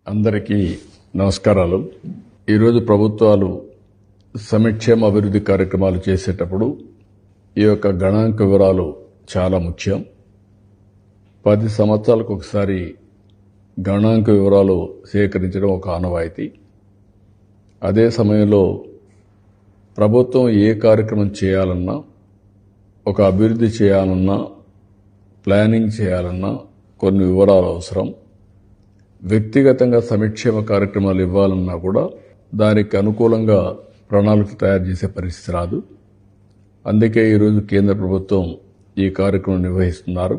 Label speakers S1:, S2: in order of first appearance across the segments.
S1: అందరికీ నమస్కారాలు. ఈరోజు ప్రభుత్వాలు సంక్షేమ అభివృద్ధి కార్యక్రమాలు చేసేటప్పుడు ఈ యొక్క గణాంక వివరాలు చాలా ముఖ్యం. 10 సంవత్సరాలకు ఒకసారి గణాంక వివరాలు సేకరించడం ఒక ఆనవాయితీ. అదే సమయంలో ప్రభుత్వం ఏ కార్యక్రమం చేయాలన్నా, ఒక అభివృద్ధి చేయాలన్నా, ప్లానింగ్ చేయాలన్నా కొన్ని వివరాలు అవసరం. వ్యక్తిగతంగా సంక్షేమ కార్యక్రమాలు ఇవ్వాలన్నా కూడా దానికి అనుకూలంగా ప్రణాళిక తయారు చేసే పరిస్థితి రాదు. అందుకే ఈరోజు కేంద్ర ప్రభుత్వం ఈ కార్యక్రమం నిర్వహిస్తున్నారు.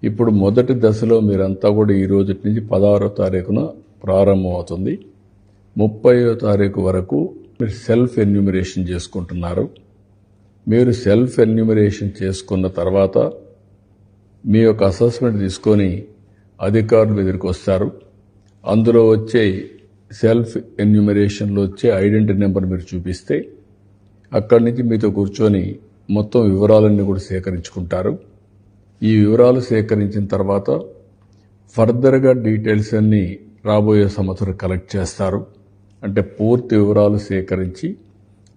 S1: ఇప్పుడు మొదటి దశలో మీరంతా కూడా ఈ రోజు నుంచి 16వ తారీఖున ప్రారంభమవుతుంది. 30వ తారీఖు వరకు మీరు సెల్ఫ్ ఎన్యూమరేషన్ చేసుకుంటున్నారు. మీరు సెల్ఫ్ ఎన్యూమరేషన్ చేసుకున్న తర్వాత మీ యొక్క అసెస్మెంట్ తీసుకొని అధికారులు ఎదురుకు వస్తారు. అందులో వచ్చే సెల్ఫ్ ఎన్యూమరేషన్లో వచ్చే ఐడెంటిటీ నెంబర్ మీరు చూపిస్తే అక్కడి నుంచి మీతో కూర్చొని మొత్తం వివరాలన్నీ కూడా సేకరించుకుంటారు. ఈ వివరాలు సేకరించిన తర్వాత ఫర్దర్గా డీటెయిల్స్ అన్నీ రాబోయే సంవత్సరం కలెక్ట్ చేస్తారు. అంటే పూర్తి వివరాలు సేకరించి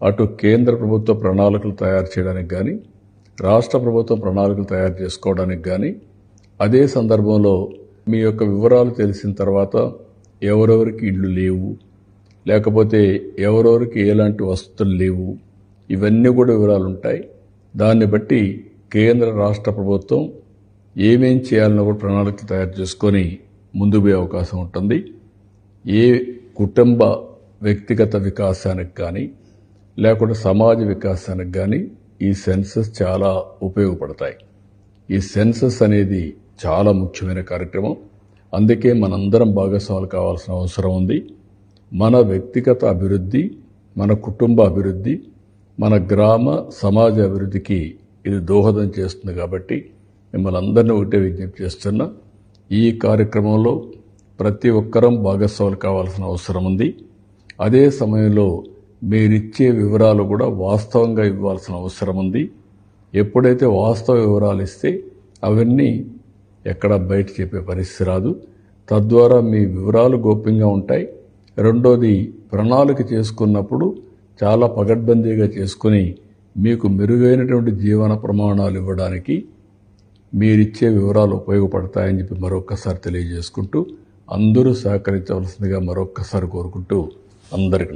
S1: అటు కేంద్ర ప్రభుత్వ ప్రణాళికలు తయారు చేయడానికి కానీ, రాష్ట్ర ప్రభుత్వం ప్రణాళికలు తయారు చేసుకోవడానికి కానీ, అదే సందర్భంలో మీ యొక్క వివరాలు తెలిసిన తర్వాత ఎవరెవరికి ఇళ్ళు లేవు, లేకపోతే ఎవరెవరికి ఎలాంటి వసతులు లేవు, ఇవన్నీ కూడా వివరాలు ఉంటాయి. దాన్ని బట్టి కేంద్ర రాష్ట్ర ప్రభుత్వం ఏమేం చేయాలన్నా కూడా ప్రణాళిక తయారు చేసుకొని ముందుకు పోయే అవకాశం ఉంటుంది. ఏ కుటుంబ వ్యక్తిగత వికాసానికి కానీ, లేకుంటే సమాజ వికాసానికి కానీ ఈ సెన్సస్ చాలా ఉపయోగపడతాయి. ఈ సెన్సస్ అనేది చాలా ముఖ్యమైన కార్యక్రమం. అందుకే మనందరం భాగస్వాములు కావాల్సిన అవసరం ఉంది. మన వ్యక్తిగత అభివృద్ధి, మన కుటుంబ అభివృద్ధి, మన గ్రామ సమాజ అభివృద్ధికి ఇది దోహదం చేస్తుంది. కాబట్టి మిమ్మల్ని అందరినీ ఒకటే విజ్ఞప్తి చేస్తున్నా, ఈ కార్యక్రమంలో ప్రతి ఒక్కరం భాగస్వాములు కావాల్సిన అవసరం ఉంది. అదే సమయంలో మీరిచ్చే వివరాలు కూడా వాస్తవంగా ఇవ్వాల్సిన అవసరం ఉంది. ఎప్పుడైతే వాస్తవ వివరాలు ఇస్తే అవన్నీ ఎక్కడ బయట చెప్పే పరిస్థితి రాదు. తద్వారా మీ వివరాలు గోప్యంగా ఉంటాయి. రెండోది, ప్రణాళిక చేసుకున్నప్పుడు చాలా పకడ్బందీగా చేసుకుని మీకు మెరుగైనటువంటి జీవన ప్రమాణాలు ఇవ్వడానికి మీరిచ్చే వివరాలు ఉపయోగపడతాయని చెప్పి మరొక్కసారి తెలియజేసుకుంటూ అందరూ సహకరించవలసిందిగా మరొక్కసారి కోరుకుంటూ అందరికీ